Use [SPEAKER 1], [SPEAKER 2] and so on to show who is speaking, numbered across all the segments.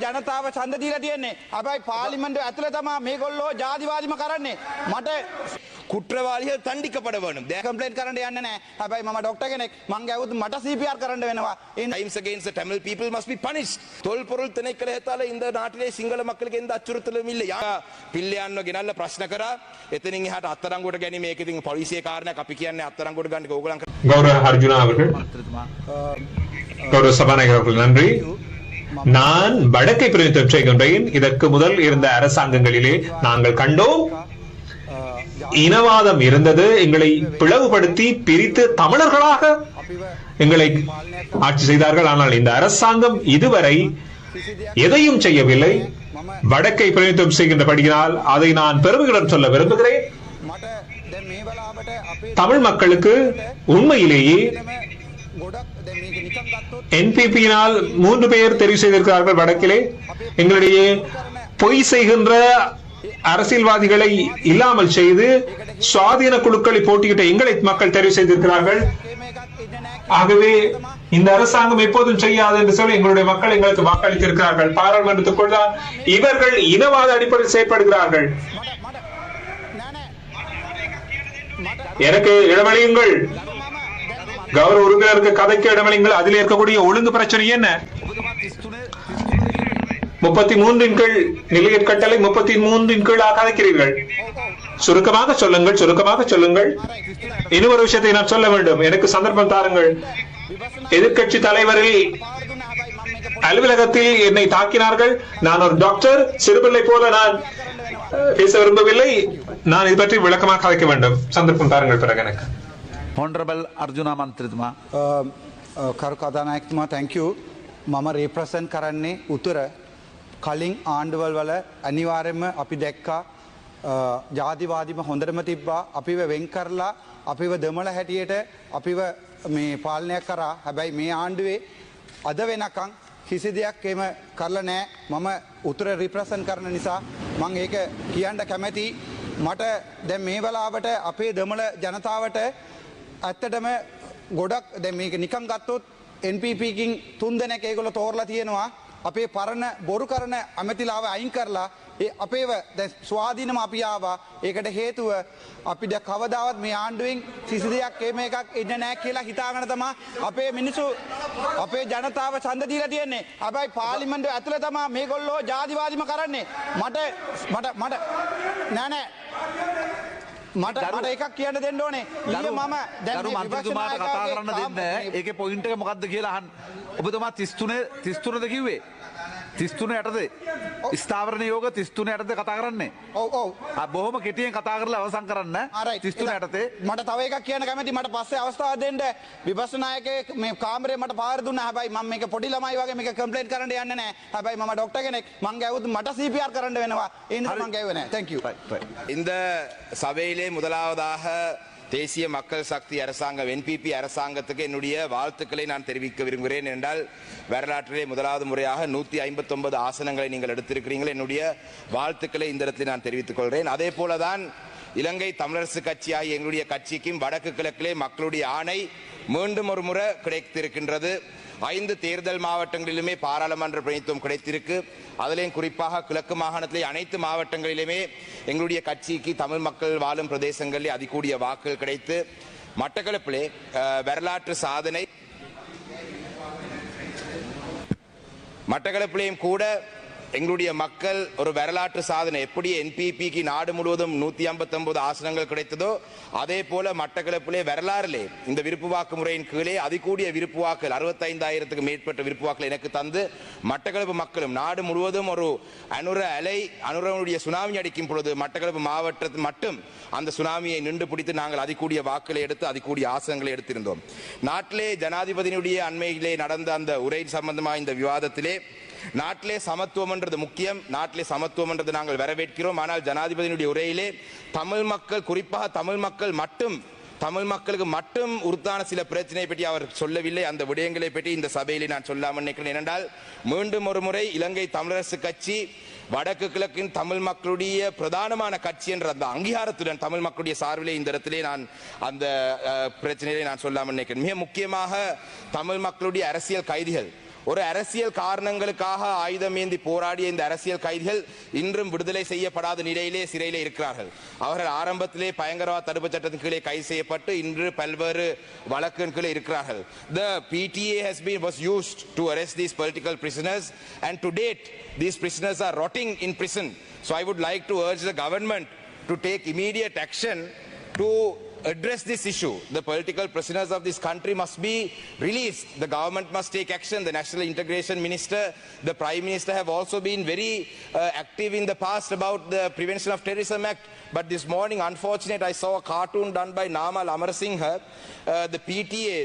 [SPEAKER 1] ජනතාව ඡන්ද දීලා තියෙන්නේ. හැබැයි පාර්ලිමේන්තුව ඇතුලේ තමයි මේගොල්ලෝ ජාතිවාදීම කරන්නේ. මට
[SPEAKER 2] குற்றவாளிகள் தண்டிக்கப்பட வேண்டும்.
[SPEAKER 1] කම්ප්ලේන්ට් කරන්න යන්නේ නැහැ. හැබැයි මම ડોක්ටර් කෙනෙක්. මං ගැවුත් මට CPR කරන්න වෙනවා.
[SPEAKER 2] Crimes against the Tamil people must be punished. தொல்பொருள் திணைக்களத்தால இந்த நாட்டிலே சிங்கள மக்களுக்கு எந்த அச்சுறுத்தலும் இல்லை. පිල්ලයන්ව ගෙනල්ලා ප්‍රශ්න කරා. එතනින් එහාට අත්අඩංගුවට ගැනීම මේක ඉතින් පොලිසිය කාරණයක් අපි කියන්නේ අත්අඩංගුවට ගන්න ඕගලන්
[SPEAKER 3] கௌரவ அர்ஜுனா அவர்கள் கௌரவ சபாநாயகர் அவர்கள் நன்றி. நான் வடக்கை பிரதிநிதித்துவம் செய்கின்றேன். இதற்கு முதல் இருந்த அரசாங்கங்களிலே நாங்கள் கண்டோம் இனவாதம் இருந்தது. எங்களை பிளவுபடுத்தி பிரித்து தமிழர்களாக எங்களை ஆட்சி செய்தார்கள். ஆனால் இந்த அரசாங்கம் இதுவரை எதையும் செய்யவில்லை. வடக்கை பிரதிநிதித்துவம் செய்கின்றபடியால் அதை நான் பெருமையுடன் சொல்ல விரும்புகிறேன். தமிழ் மக்களுக்கு உண்மையிலேயே என்பிபியினால் 3 பேர் தெரிவு செய்திருக்கிறார்கள் வடக்கிலே. எங்களிடையே பொய் செய்கின்ற அரசியல்வாதிகளை இல்லாமல் செய்து சுவாதீன குழுக்களை போட்டியிட்ட எங்களை மக்கள் தெரிவு செய்திருக்கிறார்கள். ஆகவே இந்த அரசாங்கம் எப்போதும் செய்யாது என்று சொல்லி எங்களுடைய மக்கள் எங்களுக்கு வாக்களித்திருக்கிறார்கள். பாராளுமன்றத்துக்குள் தான் இவர்கள் இனவாத அடிப்படையில் செயல்படுகிறார்கள். எனக்கு இடமளியுங்கள், கௌரவ உறுப்பினருக்கு கதைக்கு இடமளியுங்கள். அதில் இருக்கக்கூடிய ஒழுங்கு பிரச்சனை என்ன? 33 கீழ் நிலையற் கட்டளை 33 கீழாக கதைக்கிறீர்கள். சுருக்கமாக சொல்லுங்கள், சுருக்கமாக சொல்லுங்கள். இன்னொரு விஷயத்தை நான் சொல்ல வேண்டும். எனக்கு சந்தர்ப்பம் தாருங்கள். எதிர்கட்சி தலைவரில் அலுவலகத்தில் என்னை தாக்கினார்கள். நான் ஒரு டாக்டர், சிறுபிள்ளை போல நான் பேச விரும்பவில்லை. நான் இது பற்றி விளக்கமாக கதைக்க வேண்டும். சந்தர்ப்பம் தாருங்கள் பிறகு எனக்கு.
[SPEAKER 4] Honorable Archchuna මන්ත්‍රීතුමා
[SPEAKER 1] කරු කතානායකතුමා thank you. මම represent කරන්නේ උතුර. කලින් ආණ්ඩුවල් වල අනිවාර්යයෙන්ම අපි දැක්කා ජාතිවාදීම හොඳටම තිබ්බා. අපිව වෙන් කරලා අපිව දෙමළ හැටියට අපිව මේ පාලනයක් කරා. හැබැයි මේ ආණ්ඩුවේ අද වෙනකන් කිසි දෙයක් එහෙම කරලා නැහැ. මම උතුර represent කරන නිසා මම ඒක කියන්න කැමැති. මට දැන් මේ වෙලාවට අපේ දෙමළ ජනතාවට ඇත්තටම ගොඩක් දැන් මේක නිකන් ගත්තොත් NPP කින් 3 දෙනෙක් ඒගොල්ලෝ තෝරලා තියෙනවා. අපේ පරණ බොරු කරන අමතිලාව අයින් කරලා ඒ අපේව දැන් ස්වාධීනම අපි ආවා. ඒකට හේතුව අපිට කවදාවත් මේ ආණ්ඩුවෙන් කිසි දෙයක් එහෙම එකක් එන්නේ නැහැ කියලා හිතාගෙන තමයි අපේ මිනිස්සු අපේ ජනතාව ඡන්ද දීලා තියෙන්නේ. හැබැයි පාර්ලිමේන්තුව ඇතුලේ තමයි මේගොල්ලෝ ජාතිවාදීම කරන්නේ. මට නෑ මට එකක් කියන්න දෙන්න ඕනේ. ඊයේ මම දැන්
[SPEAKER 4] ගරු මන්ත්‍රීතුමාට කතා කරන්න දෙන්න. ඒකේ පොයින්ට් එක මොකක්ද කියලා අහන්න. ඔබතුමා 33ද කිව්වේ? 33 යටතේ ස්ථාවර නියෝග 33 යටතේ කතා කරන්නේ.
[SPEAKER 1] ඔව්
[SPEAKER 4] බොහොම කෙටියෙන් කතා කරලා අවසන් කරන්න. 33 යටතේ
[SPEAKER 1] මට තව එකක් කියන්න කැමති. මට පස්සේ අවස්ථාවක් දෙන්න. විපස්සනා නායකයෙක් මේ කාමරේ මට පාර දුන්නා. හැබැයි මම මේක පොඩි ළමයි වගේ මේක කම්ප්ලේන්ට් කරන්න යන්නේ නැහැ. හැබැයි මම ડોක්ටර් කෙනෙක්. මං ගැවුත් මට CPR කරන්න වෙනවා. ඒ නිසා මං ගැවුවේ නැහැ. thank you.
[SPEAKER 2] இந்த சபையிலே முதலாவதாக தேசிய மக்கள் சக்தி அரசாங்கம் NPP அரசாங்கத்துக்கு என்னுடைய வாழ்த்துக்களை நான் தெரிவிக்க விரும்புகிறேன். என்றால் வரலாற்றிலே முதலாவது முறையாக 159 ஆசனங்களை நீங்கள் எடுத்திருக்கிறீர்கள். என்னுடைய வாழ்த்துக்களை இந்த இடத்தில் நான் தெரிவித்துக் கொள்கிறேன். அதே போலதான் இலங்கை தமிழரசு கட்சியாகிய எங்களுடைய கட்சிக்கும் வடக்கு கிழக்கிலே மக்களுடைய ஆணை மீண்டும் ஒரு முறை கிடைத்திருக்கின்றது. 5 தேர்தல் மாவட்டங்களிலுமே பாராளுமன்ற பிரதிநிதித்துவம் கிடைத்திருக்கு. அதிலேயும் குறிப்பாக கிழக்கு மாகாணத்திலே அனைத்து மாவட்டங்களிலுமே எங்களுடைய கட்சிக்கு தமிழ் மக்கள் வாழும் பிரதேசங்களிலே அதிகூடிய வாக்குகள் கிடைத்து மட்டக்களப்பிலே வரலாற்று சாதனை மட்டக்களப்பிலேயும் கூட எங்களுடைய மக்கள் ஒரு வரலாற்று சாதனை எப்படி என்பிபிக்கு நாடு முழுவதும் 159 ஆசனங்கள் கிடைத்ததோ அதே போல மட்டக்களப்பிலே வரலாறிலே இந்த விருப்பு வாக்கு முறையின் கீழே அதிகூடிய விருப்பு வாக்குகள் 65,000க்கு மேற்பட்ட விருப்பு வாக்குகள் எனக்கு தந்து மட்டக்களப்பு மக்களும் நாடு முழுவதும் ஒரு அனுரனுடைய சுனாமி அடிக்கும் பொழுது மட்டக்களப்பு மாவட்டத்தில் மட்டும் அந்த சுனாமியை நின்று பிடித்து நாங்கள் அதிகூடிய வாக்குகளை எடுத்து அதிகூடிய ஆசனங்களை எடுத்திருந்தோம். நாட்டிலே ஜனாதிபதியினுடைய அண்மையிலே நடந்த அந்த உரை சம்பந்தமாக இந்த விவாதத்திலே நாட்டிலே சமத்துவம் என்றது முக்கியம். நாட்டிலே சமத்துவம் என்றது நாங்கள் வரவேற்கிறோம். ஆனால் ஜனாதிபதியினுடைய உரையிலே தமிழ் மக்கள் குறிப்பாக தமிழ் மக்களுக்கு மட்டும் உறுத்தான சில பிரச்சனையை பற்றி அவர் சொல்லவில்லை. அந்த விடயங்களை பற்றி இந்த சபையிலே நான் சொல்லாமல் நினைக்கிறேன். ஏனென்றால் மீண்டும் ஒரு முறை இலங்கை தமிழரசு கட்சி வடக்கு கிழக்கின் தமிழ் மக்களுடைய பிரதானமான கட்சி என்ற அந்த அங்கீகாரத்துடன் தமிழ் மக்களுடைய சார்பிலே இந்த இடத்திலே நான் அந்த பிரச்சனையை நான் சொல்லாமல் நினைக்கிறேன். மிக முக்கியமாக தமிழ் மக்களுடைய அரசியல் கைதிகள் ஒரு அரசியல் காரணங்களுக்காக ஆயுதமேந்தி போராடிய இந்த அரசியல் கைதிகள் இன்றும் விடுதலை செய்யப்படாத நிலையிலே சிறையிலே இருக்கிறார்கள். அவர்கள் ஆரம்பத்திலே பயங்கரவாத தடுப்பு சட்டத்தின் கீழே கைது செய்யப்பட்டு இன்று பல்வேறு வழக்கின் கீழே இருக்கிறார்கள். The PTA was used to arrest these political prisoners, and to date these prisoners are rotting in prison. So I would like to urge the government to take immediate action to address this issue. The political prisoners of this country must be released. The government must take action. The National Integration Minister, the Prime Minister have also been very active in the past about the Prevention of Terrorism Act. But this morning, unfortunately, I saw a cartoon done by Namal Amarasinghe, the PTA,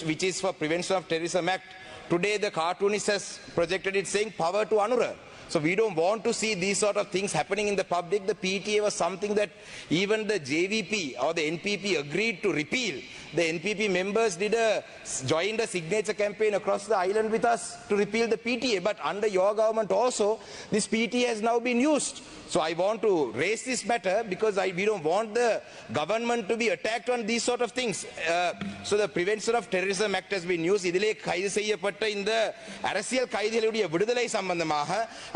[SPEAKER 2] which is for Prevention of Terrorism Act. Today, the cartoonist has projected it saying power to Anura. So we don't want to see these sort of things happening in the public. The PTA was something that even the JVP or the NPP agreed to repeal. The NPP members joined a signature campaign across the island with us to repeal the PTA. But under your government also, this PTA has now been used. So I want to raise this matter because we don't want the government to be attacked on these sort of things. So the Prevention of Terrorism Act has been used. இதிலே கைது செய்யப்பட்ட இந்த அரசியல் கைதிகளுடைய விடுதலை சம்பந்தமாக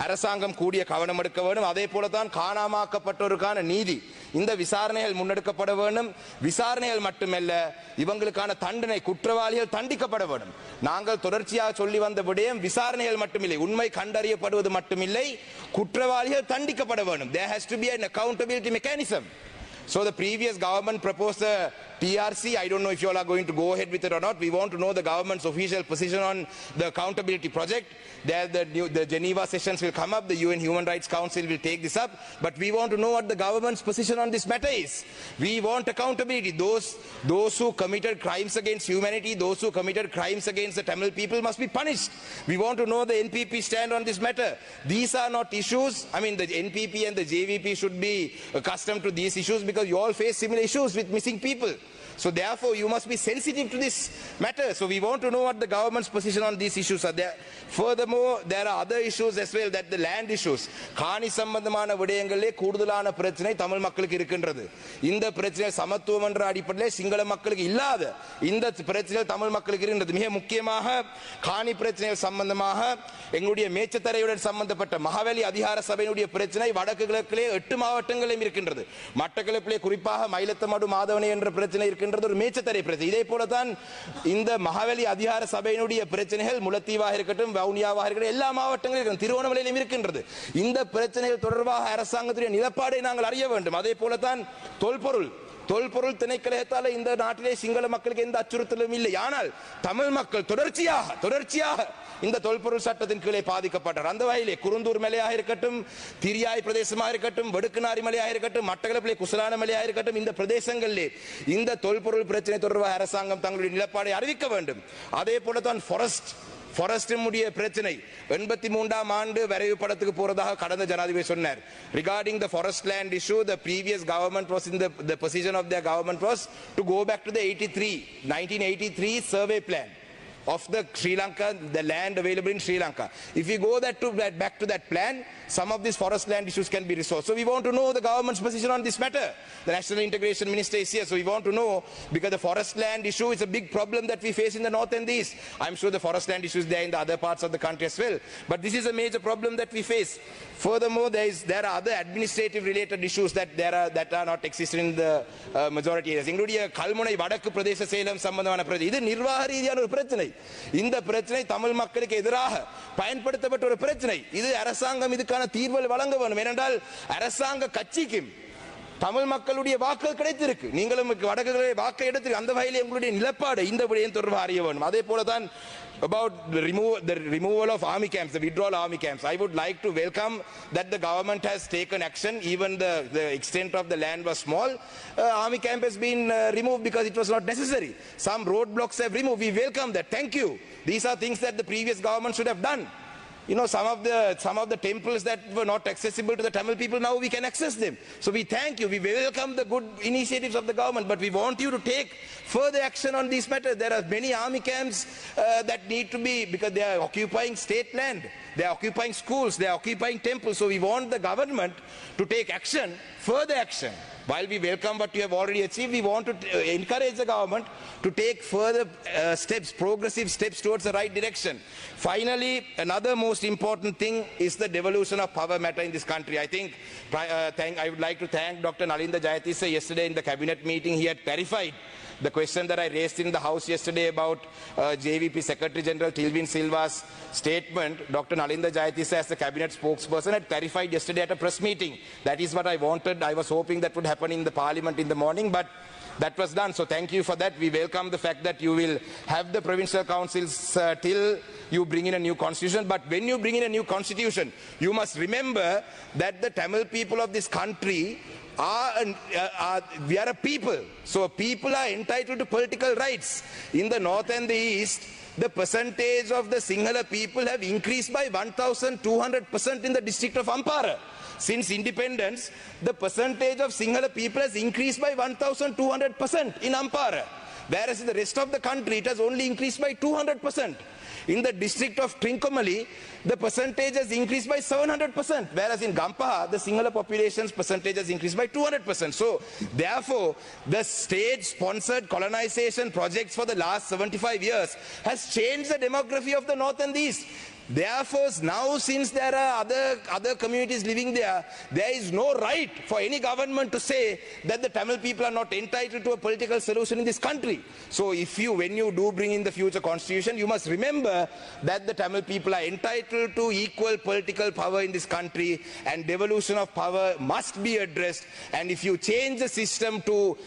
[SPEAKER 2] அரசாங்கம் கூடிய கவனம் எடுக்க வேண்டும். அதே போல தான் காணாமாக்கப்பட்டோருக்கான நீதி இந்த விசாரணைகள் முன்னெடுக்கப்பட வேண்டும். விசாரணைகள் மட்டுமல்ல, இவங்களுக்கான தண்டனை, குற்றவாளிகள் தண்டிக்கப்பட வேண்டும். நாங்கள் தொடர்ச்சியாக சொல்லி வந்த விடயம் விசாரணைகள் மட்டுமில்லை, உண்மை கண்டறியப்படுவது மட்டுமில்லை, குற்றவாளிகள் தண்டிக்கப்பட வேண்டும். There has to be an accountability mechanism. So the previous government proposed a TRC. I don't know if you all are going to go ahead with it or not. We want to know the government's official position on the accountability project. There the Geneva sessions will come up. The UN Human Rights Council will take this up. But we want to know what the government's position on this matter is. We want accountability. Those who committed crimes against humanity, those who committed crimes against the Tamil people must be punished. We want to know the NPP stand on this matter. These are not issues. I mean, the NPP and the JVP should be accustomed to these issues because you all face similar issues with missing people. So therefore, you must be sensitive to this matter. So we want to know what the government's position on these issues are. Furthermore, there are other issues as well, that the land issues. காணி சம்பந்தமான விடயங்களே கூடுதலான பிரச்சனை தமிழ் மக்களுக்கு இருக்கின்றது. இந்த பிரச்சனை சமத்துவம் என்ற அடிப்படையில் சிங்கள மக்களுக்கு இல்லாத இந்த பிரச்சனை தமிழ் மக்களுக்கு இருக்கின்றது. மிக முக்கியமாக காணி பிரச்சனைகள் சம்பந்தமாக எங்களுடைய மேச்சத்தரையுடன் சம்பந்தப்பட்ட மகாவலி அதிகார சபையினுடைய பிரச்சனை வடக்கு கிழக்கிலே 8 மாவட்டங்களிலும் இருக்கின்றது. மட்டக்களப்பிலே குறிப்பாக மயிலத்தமடு மாதவனை என்ற பிரச்சனை இருக்கின்றது, ஒரு மேச்சத்தரை பிரச்சனை. இதே போலதான் இந்த மகாவலி அதிகார சபையினுடைய பிரச்சனைகள் முல்லைத்தீவாக இருக்கட்டும், வவுனியாவாக இருக்கட்டும், எல்லா மாவட்டங்களிலும் திருவண்ணாமலையிலும் இருக்கின்றது. இந்த பிரச்சனைகள் தொடர்பாக அரசாங்கத்துடைய நிலப்பாடை நாங்கள் அறிய வேண்டும். அதே போலதான் தொல்பொருள் திணைக்களத்தால் இந்த நாட்டிலே சிங்கள மக்களுக்கு எந்த அச்சுறுத்தலும் இல்லை. ஆனால் தமிழ் மக்கள் தொடர்ச்சியாக இந்த தொல்பொருள் சட்டத்தின் கீழே பாதிக்கப்பட்டார். அந்த வகையிலே குருந்தூர் மலையாக இருக்கட்டும், திரியாய் பிரதேசமாக இருக்கட்டும், வெடுக்குநாரி மலையாக இருக்கட்டும், மட்டக்களப்பிலே குசலான மலையாக இருக்கட்டும், இந்த பிரதேசங்களிலே இந்த தொல்பொருள் பிரச்சனை தொடர்பாக அரசாங்கம் தங்களுடைய நிலப்பாடை அறிவிக்க வேண்டும். அதே போலதான் ஃபாரஸ்டினுடைய பிரச்சனை 83ஆம் ஆண்டு வரைவு படத்துக்கு போறதாக கடந்த ஜனாதிபதி சொன்னார். Regarding the forest land issue, the previous government was in the position of their government was to go back to the 1983 survey plan of the Sri Lanka, the land available in Sri Lanka. If we go back to that plan, some of these forest land issues can be resolved. So we want to know the government's position on this matter. The National Integration Minister is here, so we want to know, because the forest land issue is a big problem that we face in the north and the east. I'm sure the forest land issue is there in the other parts of the country as well. But this is a major problem that we face. Furthermore, there are other administrative related issues that are not existing in the majority areas. Including Kalmunai Vadaku Pradesh Salem Sambandhavana Pradesh. This is நிர்வாக ரீதியான ஒரு பிரச்சனை. இந்த பிரச்சனை தமிழ் மக்களுக்கு எதிராக பயன்படுத்தப்பட்ட ஒரு பிரச்சனை. இது அரசாங்கம் இதுக்கான தீர்வு வழங்க வேண்டும். ஏனென்றால் அரசாங்க கட்சிக்கும் தமிழ் மக்களுடைய வாக்குகள் கிடைத்திருக்கு, நீங்களும் வடக்குகளை வாக்கை எடுத்து அந்த வகையில் எங்களுடைய நிலப்பாடு இந்த விடயம் தொடர்பாக அறிய வேண்டும். அதே போலதான் about the removal of army camps, the withdrawal army camps. I would like to welcome that the government has taken action. Even the extent of the land was small. Army camp has been removed because it was not necessary. Some roadblocks have removed. We welcome that. Thank you. These are things that the previous government should have done. You know, some of the temples that were not accessible to the Tamil people, now we can access them. So we thank you. We welcome the good initiatives of the government, but we want you to take further action on these matters. There are many army camps that need to be, because they are occupying state land. They are occupying schools. They are occupying temples. So we want the government to take action, further action. While we welcome what you have already achieved, we want to encourage the government to take further steps, progressive steps towards the right direction. Finally, another most important thing is the devolution of power matter in this country. I think I would like to thank Dr. Nalinda Jayatissa. Yesterday in the cabinet meeting, he had clarified the question that I raised in the House yesterday about JVP Secretary General Tilvin Silva's statement. Dr. Nalinda Jayatissa, as the cabinet spokesperson, had clarified yesterday at a press meeting. That is what I wanted. I was hoping that would happen in the parliament in the morning, but that was done. So thank you for that. We welcome the fact that you will have the provincial councils till you bring in a new constitution. But when you bring in a new constitution, you must remember that the Tamil people of this country we are a people. So people are entitled to political rights. In the north and the east, the percentage of the Sinhala people have increased by 1,200% in the district of Ampara. Since independence, the percentage of Sinhala people has increased by 1,200% in Ampara. Whereas in the rest of the country, it has only increased by 200%. In the district of Trincomalee, the percentage has increased by 700%, whereas in Gampaha, the Sinhala population's percentage has increased by 200%. So, therefore, the state-sponsored colonization projects for the last 75 years has changed the demography of the north and the east. Therefore, now since there are other communities living there, there is no right for any government to say that the Tamil people are not entitled to a political solution in this country. So when you do bring in the future constitution, you must remember that the Tamil people are entitled to equal political power in this country, and devolution of power must be addressed. And if you change the system to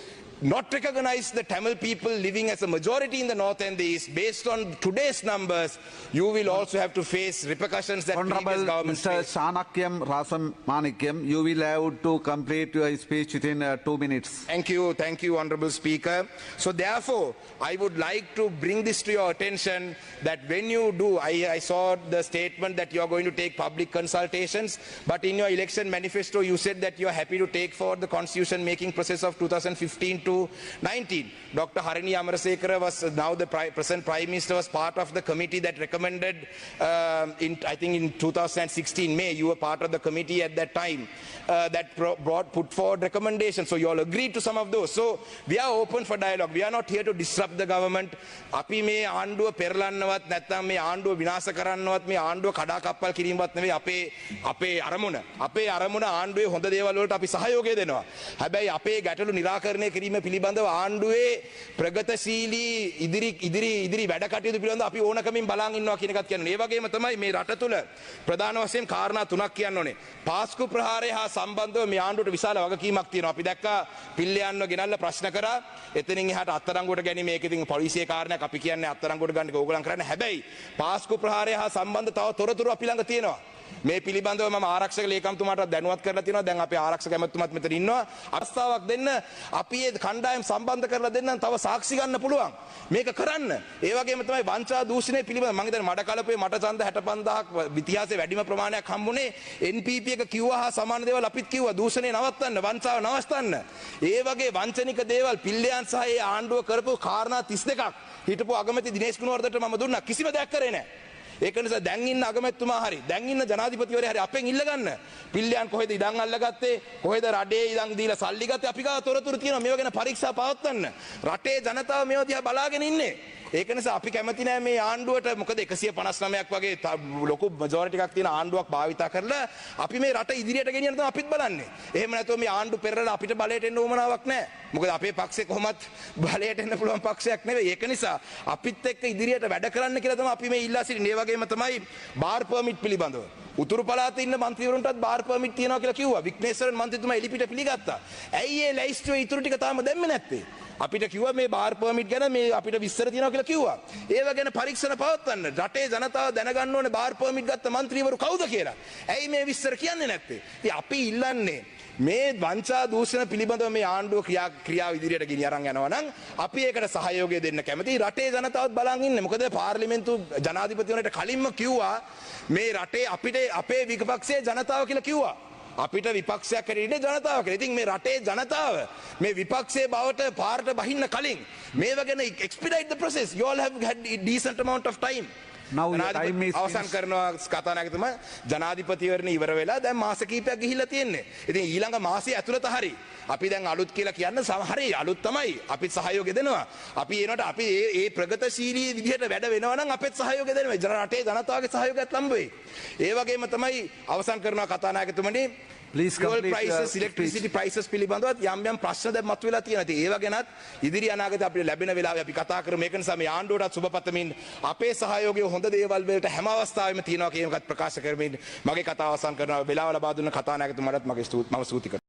[SPEAKER 2] not recognize the Tamil people living as a majority in the north and the east, based on today's numbers, you will also have to face repercussions that previous governments faced.
[SPEAKER 4] Shanakyam Rasam Manikyam, you will have to complete your speech within 2 minutes.
[SPEAKER 2] Thank you, Honorable Speaker. So therefore, I would like to bring this to your attention that when you do, I saw the statement that you are going to take public consultations, but in your election manifesto, you said that you are happy to take forward the constitution making process of 2015 to 19. Dr. Harini Amarasekara was now the present Prime Minister, was part of the committee that recommended I think in 2016 May, you were part of the committee at that time that put forward recommendations. So you all agreed to some of those. So we are open for dialogue. We are not here to disrupt the government. Api me aanduwa peralannawat නැත්නම් මේ ආණ්ඩුව විනාශ කරන්නවත් මේ ආණ්ඩුව කඩා කප්පල් කිරීමවත් නෙවෙයි අපේ අරමුණ. අපේ අරමුණ ආණ්ඩුවේ හොඳ දේවල් වලට අපි සහයෝගය දෙනවා. හැබැයි අපේ ගැටලු निराකරණය කිරීම පිළිබඳව ආණ්ඩුවේ ප්‍රගතශීලී ඉදිරි වැඩ කටයුතු පිළිබඳව අපි ඕනකමින් බලන් ඉන්නවා කියන එකත් කියනවා. ඒ වගේම තමයි මේ රට තුල ප්‍රධාන වශයෙන් කාරණා තුනක් කියන්න ඕනේ. පාස්කු ප්‍රහාරය හා සම්බන්ධව මේ ආණ්ඩුවට විශාල වගකීමක් තියෙනවා. අපි දැක්කා පිල්ලයන්ව ගෙනල්ලා ප්‍රශ්න කරා. එතනින් එහාට අත්අඩංගුවට ගැනීම ඒක ඉතින් පොලිසියේ කාරණයක් අපි කියන්නේ අත්අඩංගුවට ගන්න එක ඕගොල්ලන් කරන්නේ. හැබැයි පාස්කු ප්‍රහාරය හා සම්බන්ධ තව තොරතුරු අපි ළඟ තියෙනවා. මේ පිළිබඳව මම ආරක්ෂක ලේකම්තුමාට දැනුවත් කරලා තියෙනවා. දැන් අපේ ආරක්ෂක ඇමතුමාත් මෙතන ඉන්නවා. අවස්ථාවක් දෙන්න අපි මේ කණ්ඩායම් සම්බන්ධ කරලා දෙන්න තව සාක්ෂි ගන්න පුළුවන්. මේක කරන්න. ඒ වගේම තමයි වංචා දූෂණය පිළිබඳව මම හිතන්නේ මඩ කලපේ මට ඡන්ද 65000ක් ඉතිහාසයේ වැඩිම ප්‍රමාණයක් හම්බුනේ NPP එක කිව්වා හා සමාන දේවල් අපිත් කිව්වා. දූෂණය නවත්තන්න, වංචාව නවත්තන්න. ඒ වගේ වංචනික දේවල් පිල්ලයන් සහ ඒ ආණ්ඩුව කරපු කාරණා 32ක් හිටපු අගමැති දිනේෂ් ගුණවර්ධනට මම දුන්නා. කිසිම දෙයක් කරේ නැහැ. ඒක නිසා දැන් ඉන්න අගමැතිතුමා හරි දැන් ඉන්න ජනාධිපතිවරයා හරි අපෙන් ඉල්ලගන්න පිල්ලයන් කොහෙද ඉඩම් අල්ලගත්තේ කොහෙද රටේ ඉඩම් දීලා සල්ලි ගත්තේ අපි ගාව තොරතුරු තියෙනවා මේවා ගැන පරීක්ෂා පවත්වන්න රටේ ජනතාව මේවා දිහා බලාගෙන ඉන්නේ ඒක නිසා අපි කැමති නෑ මේ ආණ්ඩුවට මොකද 159ක් වගේ ලොකු මැජොරිටි එකක් තියෙන ආණ්ඩුවක් භාවිතා කරලා අපි මේ රට ඉදිරියට ගෙනියන්න තමයි අපිත් බලන්නේ එහෙම නැතුව මේ ආණ්ඩු පෙරලා අපිට බලයට එන්න උවමනාවක් නෑ මොකද අපේ පක්ෂේ කොහොමත් බලයට එන්න පුළුවන් පක්ෂයක් නෙවෙයි ඒක නිසා අපිත් එක්ක ඉදිරියට වැඩ කරන්න කියලා තමයි අපි මේ ඉල්ලා සිටින්නේ ඒ වගේම තමයි බාර් පර්මිට් පිළිබඳව උතුරු පළාතේ ඉන්න മന്ത്രിවරුන්ටත් බාර් පර්මිට් තියනවා කියලා කිව්වා විග්නේශ්වරන් මන්ත්‍රීතුමා එලිපිට පිළිගත්තා ඇයි ඒ ලයිස්ට්ුවේ ඉතුරු ටික තාම දැම්මේ නැත්තේ අපිට කිව්වා මේ බාර් පර්මිට් ගැන මේ අපිට විස්තර තියෙනවා කියලා කිව්වා ඒව ගැන පරීක්ෂණ පවත්වන්න රටේ ජනතාව දැනගන්න ඕනේ බාර් පර්මිට් ගත්ත മന്ത്രിවරු කවුද කියලා ඇයි මේ විස්තර කියන්නේ නැත්තේ ඉතින් අපි ඉල්ලන්නේ මේ වංචා දූෂණ පිළිබඳව මේ ආණ්ඩුව ක්‍රියාව ඉදිරියට ගෙනිය අරන් යනවා නම් අපි ඒකට සහයෝගය දෙන්න කැමතියි. රටේ ජනතාවත් බලන් ඉන්නේ. මොකද පාර්ලිමේන්තු ජනාධිපතිවරයාට කලින්ම කිව්වා මේ රටේ අපිට අපේ විපක්ෂයේ ජනතාව කියලා කිව්වා. අපිට විපක්ෂයක් හැටියට ජනතාව කියලා. ඉතින් මේ රටේ ජනතාව මේ විපක්ෂයේ බවට පාරට බහින්න කලින් මේව ගැන expedite the process. You all have had a decent amount of time. අවසන් කරනවා කතානායකතුමා ජනාධිපතිවරණ ඉවර වෙලා දැන් මාස කිහිපයක් ගිහිල්ලා තියෙන්නේ. ඉතින් ඊළඟ මාසයේ ඇතුළත හරි අපි දැන් අලුත් කියලා කියන්න හරි අලුත් තමයි. අපි සහයෝගය දෙනවා. අපි එනකොට අපි ඒ ප්‍රගතිශීලී විදිහට වැඩ වෙනවා නම් අපෙත් සහයෝගය දෙනවා. රටේ ජනතාවගේ සහයෝගයත් ලම්බ වෙයි. ඒ වගේම තමයි අවසන් කරනවා කතානායකතුමනි fuel prices, electricity prices පිළිබඳව යම් යම් ප්‍රශ්න දැන් මතුවලා තියෙනවා. ඉතින් ඒව ගැනත් ඉදිරි අනාගතේ අපිට ලැබෙන වෙලාවේ අපි කතා කරමු. ඒක නිසා මේ ආණ්ඩුවටත් සුබපතමින් අපේ සහයෝගය හොඳ දේවල් වලට හැම අවස්ථාවෙම තියෙනවා කියන එකත් ප්‍රකාශ කරමින් මගේ කතාව අවසන් කරනවා. වෙලාව ලබා දුන්න කතානායකතුමාටත් මම ස්තුති කරනවා.